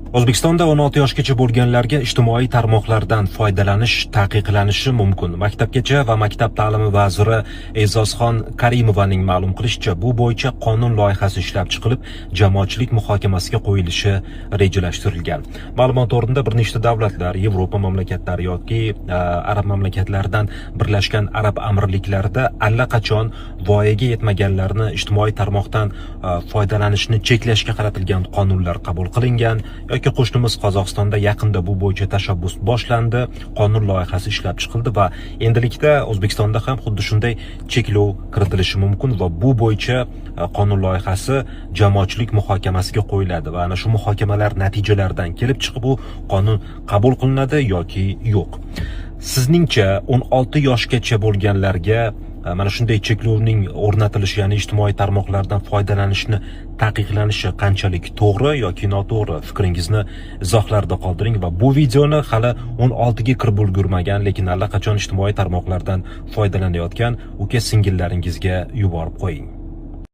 O'zbekistonda 16 yoshgacha bo'lganlarga ijtimoiy tarmoqlardan foydalanish taqiqlanishi mumkin. Maktabgacha va maktab ta'limi vaziri E'zozxon Karimovaning ma'lum qilishicha, bu bo'yicha qonun loyihasi ishlab chiqilib, jamoatchilik muhokamasiga qo'yilishi rejalashtirilgan. Ma'lumot o'rnida bir nechta davlatlar, Yevropa mamlakatlari yoki arab mamlakatlaridan Birlashgan Arab Amirliklarida allaqachon voyaga yetmaganlarni ijtimoiy tarmoqdan foydalanishni cheklashga qaratilgan qonunlar qabul qilingan. Yoki qo'shnimiz Qozog'istonda yaqinda bu bo'yicha tashabbus boshlandi, qonun loyihasi ishlab chiqildi va endilikda O'zbekistonda ham xuddi shunday cheklov kiritilishi mumkin va bu bo'yicha qonun loyihasi jamoatchilik muhokamasiga qo'yiladi va ana shu muhokamalar natijalaridan kelib chiqib bu qonun qabul qilinadi yoki yo'q. Sizningcha 16 yoshgacha bo'lganlarga mana shunday cheklovning o'rnatilishi, ya'ni ijtimoiy tarmoqlardan foydalanishni taqiqlanishi qanchalik to'g'ri yoki noto'g'ri? Fikringizni izohlarda qoldiring va bu videoni hali 16 ga kirib ulgurmagan, lekin allaqachon ijtimoiy tarmoqlardan foydalanayotgan uka-singillaringizga yuborib qo'ying.